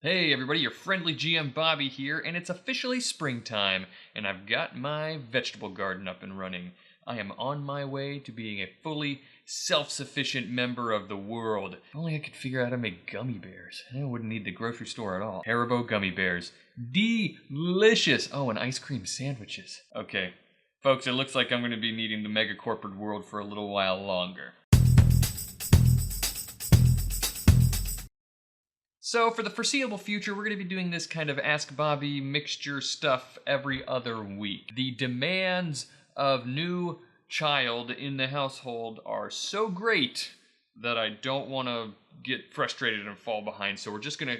Hey everybody, your friendly GM Bobby here, and it's officially springtime, and I've got my vegetable garden up and running. I am on my way to being a fully self-sufficient member of the world. If only I could figure out how to make gummy bears. I wouldn't need the grocery store at all. Haribo gummy bears. Delicious! Oh, and ice cream sandwiches. Okay, folks, it looks like I'm going to be needing the mega corporate world for a little while longer. So for the foreseeable future, we're going to be doing this kind of Ask Bobby mixture stuff every other week. The demands of new child in the household are so great that I don't want to get frustrated and fall behind. So we're gonna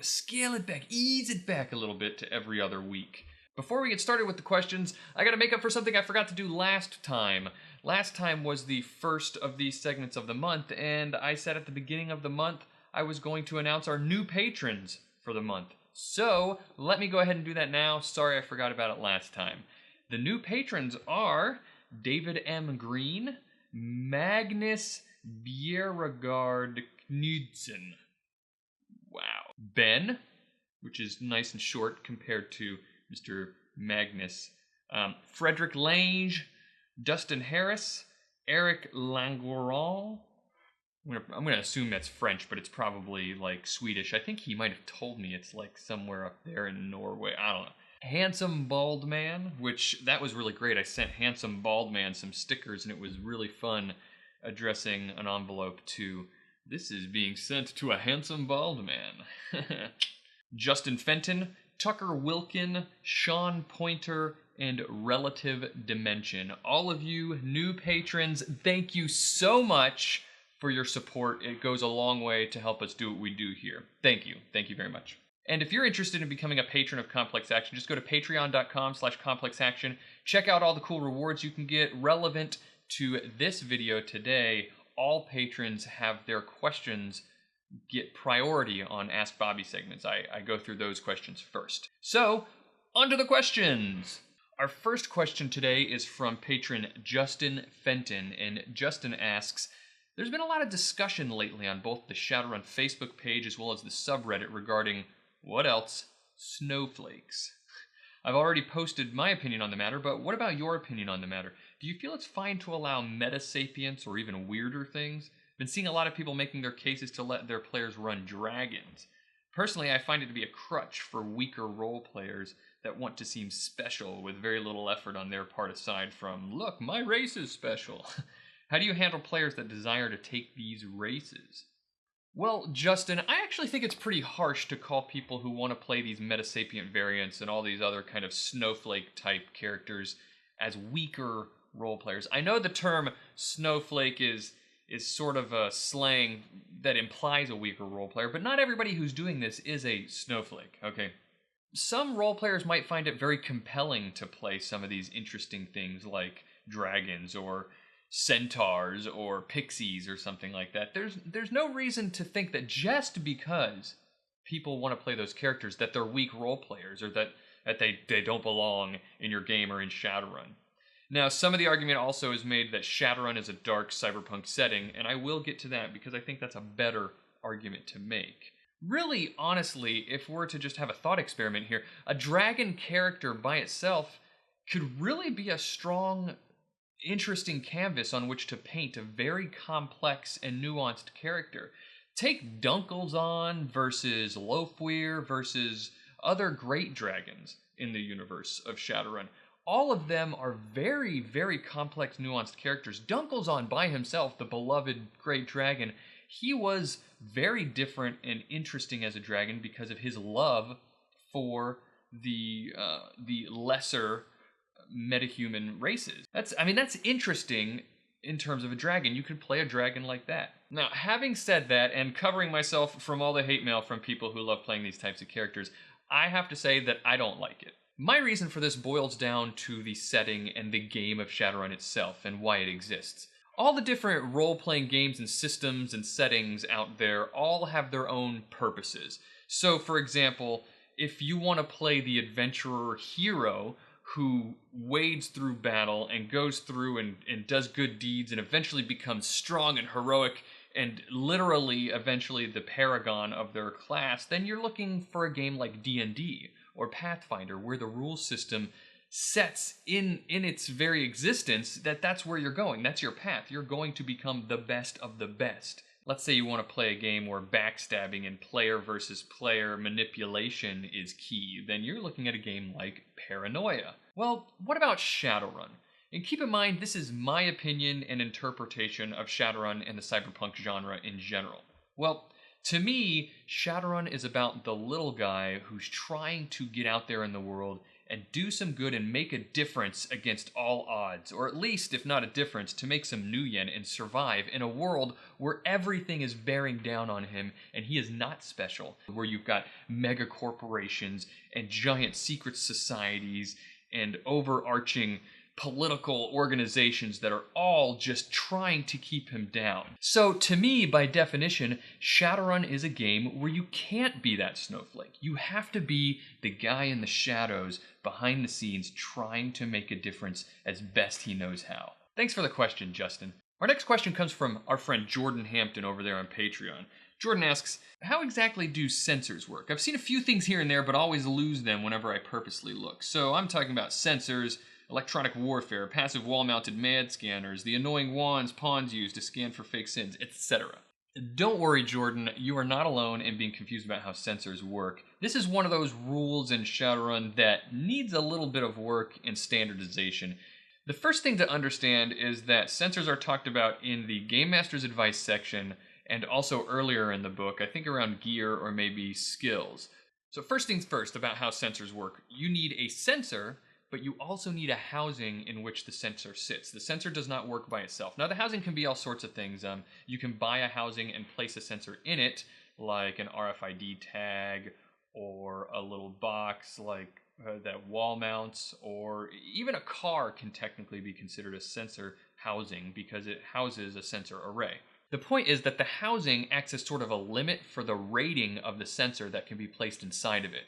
scale it back, ease it back a little bit to every other week. Before we get started with the questions, I got to make up for something I forgot to do last time. Last time was the first of these segments of the month, and I said at the beginning of the month I was going to announce our new patrons for the month. So, let me go ahead and do that now. Sorry I forgot about it last time. The new patrons are David M. Green, Magnus Bjerregard Knudsen. Wow. Ben, which is nice and short compared to Mr. Magnus. Frederick Lange, Dustin Harris, Eric Langouron. I'm gonna assume that's French, but it's probably like Swedish. I think he might have told me it's like somewhere up there in Norway. I don't know. Handsome Bald Man, which that was really great. I sent Handsome Bald Man some stickers, and it was really fun addressing an envelope to, "This is being sent to a handsome bald man." Justin Fenton, Tucker Wilkin, Sean Pointer, and Relative Dimension. All of you new patrons, thank you so much for your support. It goes a long way to help us do what we do here. Thank you. Thank you very much. And if you're interested in becoming a patron of Complex Action, just go to patreon.com/complexaction. Check out all the cool rewards you can get relevant to this video today. All patrons have their questions get priority on Ask Bobby segments. I go through those questions first. So, on to the questions. Our first question today is from patron Justin Fenton, and Justin asks, "There's been a lot of discussion lately on both the Shadowrun Facebook page as well as the subreddit regarding, what else? Snowflakes. I've already posted my opinion on the matter, but what about your opinion on the matter? Do you feel it's fine to allow meta-sapience or even weirder things? I've been seeing a lot of people making their cases to let their players run dragons. Personally, I find it to be a crutch for weaker role players that want to seem special with very little effort on their part aside from, look, my race is special." How do you handle players that desire to take these races? Well, Justin, I actually think it's pretty harsh to call people who want to play these metasapient variants and all these other kind of snowflake-type characters as weaker role players. I know the term snowflake is sort of a slang that implies a weaker role player, but not everybody who's doing this is a snowflake, okay? Some role players might find it very compelling to play some of these interesting things like dragons or centaurs or pixies or something like that. There's no reason to think that just because people want to play those characters that they're weak role players or that they don't belong in your game or in Shadowrun. Now, some of the argument also is made that Shadowrun is a dark cyberpunk setting, and I will get to that because I think that's a better argument to make. Really, honestly, if we're to just have a thought experiment here, a dragon character by itself could really be a strong, interesting canvas on which to paint a very complex and nuanced character. Take Dunkelzahn versus Lofwyr versus other great dragons in the universe of Shadowrun. All of them are very, very complex, nuanced characters. Dunkelzahn by himself, the beloved great dragon, he was very different and interesting as a dragon because of his love for the lesser metahuman races. That's interesting in terms of a dragon. You could play a dragon like that. Now, having said that, and covering myself from all the hate mail from people who love playing these types of characters, I have to say that I don't like it. My reason for this boils down to the setting and the game of Shadowrun itself and why it exists. All the different role-playing games and systems and settings out there all have their own purposes. So, for example, if you want to play the adventurer hero who wades through battle and goes through and does good deeds and eventually becomes strong and heroic and literally eventually the paragon of their class, then you're looking for a game like D&D or Pathfinder, where the rule system sets in its very existence that's where you're going. That's your path. You're going to become the best of the best. Let's say you want to play a game where backstabbing and player versus player manipulation is key, then you're looking at a game like Paranoia. Well, what about Shadowrun? And keep in mind, this is my opinion and interpretation of Shadowrun and the cyberpunk genre in general. Well, to me, Shadowrun is about the little guy who's trying to get out there in the world and do some good and make a difference against all odds, or at least, if not a difference, to make some nuyen and survive in a world where everything is bearing down on him and he is not special, where you've got mega corporations and giant secret societies and overarching political organizations that are all just trying to keep him down. So to me, by definition, Shadowrun is a game where you can't be that snowflake. You have to be the guy in the shadows, behind the scenes, trying to make a difference as best he knows how. Thanks for the question, Justin. Our next question comes from our friend Jordan Hampton over there on Patreon. Jordan asks, how exactly do sensors work? I've seen a few things here and there, but always lose them whenever I purposely look. So I'm talking about sensors, electronic warfare, passive wall-mounted MAD scanners, the annoying wands pawns use to scan for fake sins, etc. Don't worry, Jordan, you are not alone in being confused about how sensors work. This is one of those rules in Shadowrun that needs a little bit of work and standardization. The first thing to understand is that sensors are talked about in the Game Master's Advice section and also earlier in the book, I think around gear or maybe skills. So first things first about how sensors work. You need a sensor, but you also need a housing in which the sensor sits. The sensor does not work by itself. Now, the housing can be all sorts of things. You can buy a housing and place a sensor in it, like an RFID tag or a little box like that wall mounts, or even a car can technically be considered a sensor housing because it houses a sensor array. The point is that the housing acts as sort of a limit for the rating of the sensor that can be placed inside of it.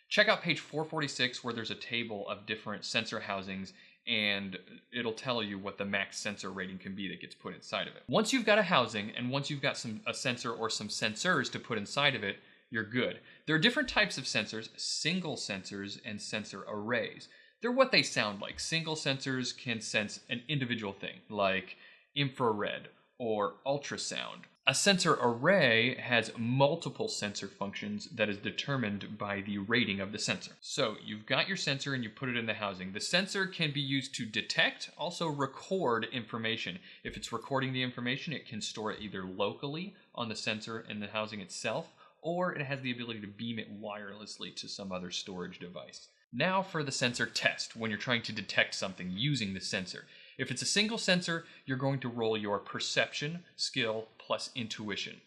Check out page 446 where there's a table of different sensor housings and it'll tell you what the max sensor rating can be that gets put inside of it. Once you've got a housing and once you've got a sensor or some sensors to put inside of it, you're good. There are different types of sensors, single sensors and sensor arrays. They're what they sound like. Single sensors can sense an individual thing like infrared or ultrasound. A sensor array has multiple sensor functions that is determined by the rating of the sensor. So you've got your sensor and you put it in the housing. The sensor can be used to detect, also record information. If it's recording the information, it can store it either locally on the sensor in the housing itself, or it has the ability to beam it wirelessly to some other storage device. Now for the sensor test, when you're trying to detect something using the sensor. If it's a single sensor, you're going to roll your perception, skill, plus intuition.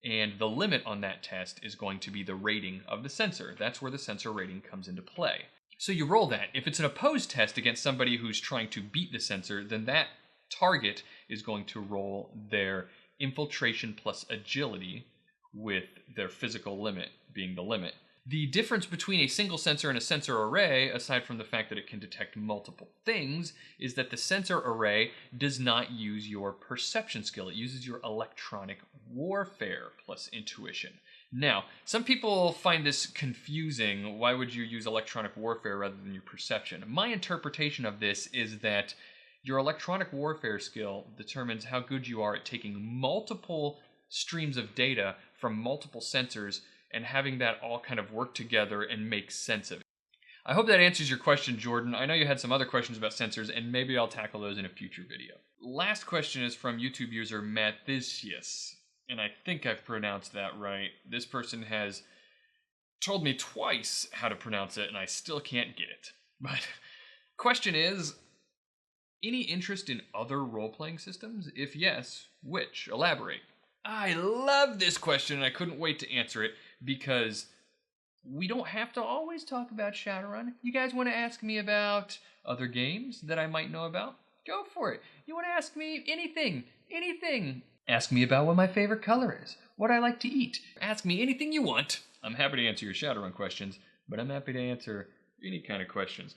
And the limit on that test is going to be the rating of the sensor. That's where the sensor rating comes into play. So you roll that. If it's an opposed test against somebody who's trying to beat the sensor, then that target is going to roll their infiltration plus agility with their physical limit being the limit. The difference between a single sensor and a sensor array, aside from the fact that it can detect multiple things, is that the sensor array does not use your perception skill. It uses your electronic warfare plus intuition. Now, some people find this confusing. Why would you use electronic warfare rather than your perception? My interpretation of this is that your electronic warfare skill determines how good you are at taking multiple streams of data from multiple sensors and having that all kind of work together and make sense of it. I hope that answers your question, Jordan. I know you had some other questions about sensors, and maybe I'll tackle those in a future video. Last question is from YouTube user Mathisius, and I think I've pronounced that right. This person has told me twice how to pronounce it, and I still can't get it. But question is, any interest in other role-playing systems? If yes, which? Elaborate. I love this question, and I couldn't wait to answer it, because we don't have to always talk about Shadowrun. You guys want to ask me about other games that I might know about? Go for it. You want to ask me anything. Ask me about what my favorite color is, what I like to eat. Ask me anything you want. I'm happy to answer your Shadowrun questions, but I'm happy to answer any kind of questions.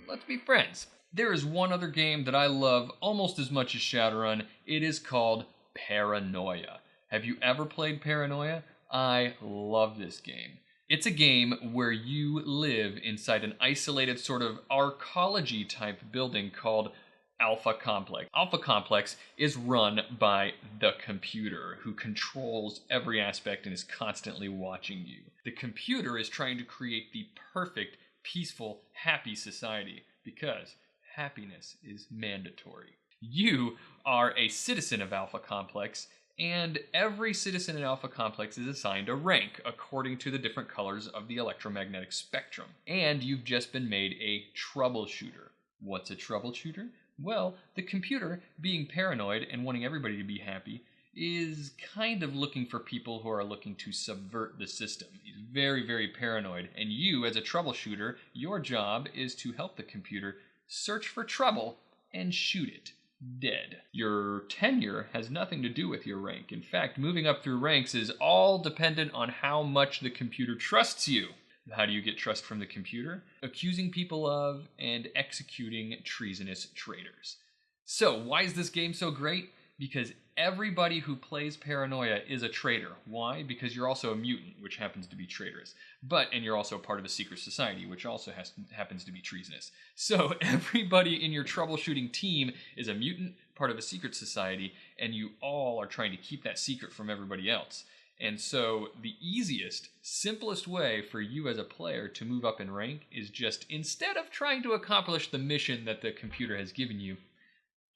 Let's be friends. There is one other game that I love almost as much as Shadowrun. It is called Paranoia. Have you ever played Paranoia? I love this game. It's a game where you live inside an isolated sort of arcology type building called Alpha Complex. Alpha Complex is run by the computer, who controls every aspect and is constantly watching you. The computer is trying to create the perfect, peaceful, happy society because happiness is mandatory. You are a citizen of Alpha Complex, and every citizen in Alpha Complex is assigned a rank according to the different colors of the electromagnetic spectrum. And you've just been made a troubleshooter. What's a troubleshooter? Well, the computer, being paranoid and wanting everybody to be happy, is kind of looking for people who are looking to subvert the system. He's very, very paranoid. And you, as a troubleshooter, your job is to help the computer search for trouble and shoot it dead. Your tenure has nothing to do with your rank. In fact, moving up through ranks is all dependent on how much the computer trusts you. How do you get trust from the computer? Accusing people of and executing treasonous traitors. So, why is this game so great? Because everybody who plays Paranoia is a traitor. Why? Because you're also a mutant, which happens to be traitorous. And you're also part of a secret society, which also happens to be treasonous. So everybody in your troubleshooting team is a mutant, part of a secret society, and you all are trying to keep that secret from everybody else. And so the easiest, simplest way for you as a player to move up in rank is just, instead of trying to accomplish the mission that the computer has given you,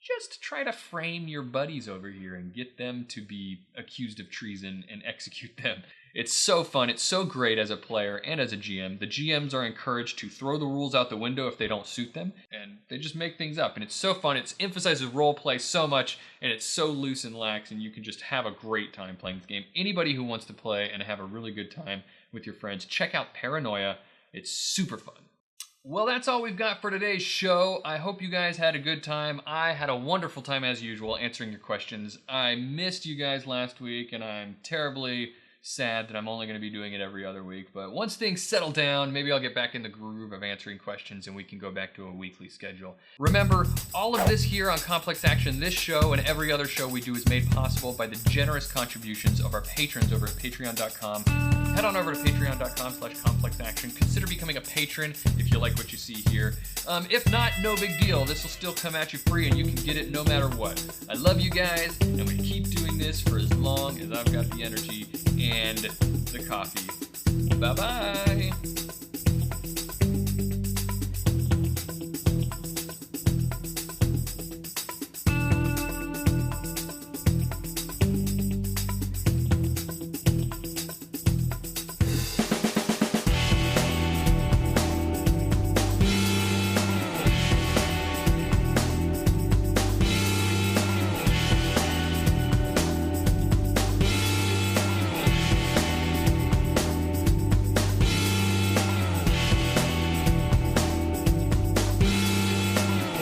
just try to frame your buddies over here and get them to be accused of treason and execute them. It's so fun. It's so great as a player and as a GM. The GMs are encouraged to throw the rules out the window if they don't suit them, and they just make things up. And it's so fun. It emphasizes role play so much, and it's so loose and lax, and you can just have a great time playing this game. Anybody who wants to play and have a really good time with your friends, check out Paranoia. It's super fun. Well, that's all we've got for today's show. I hope you guys had a good time. I had a wonderful time as usual answering your questions. I missed you guys last week, and I'm terribly sad that I'm only going to be doing it every other week. But once things settle down, maybe I'll get back in the groove of answering questions and we can go back to a weekly schedule. Remember, all of this here on Complex Action, this show and every other show we do is made possible by the generous contributions of our patrons over at patreon.com. Head on over to patreon.com/complexaction. Consider becoming a patron if you like what you see here. If not, no big deal. This will still come at you free and you can get it no matter what. I love you guys. I'm going to keep doing this for as long as I've got the energy and the coffee. Bye-bye.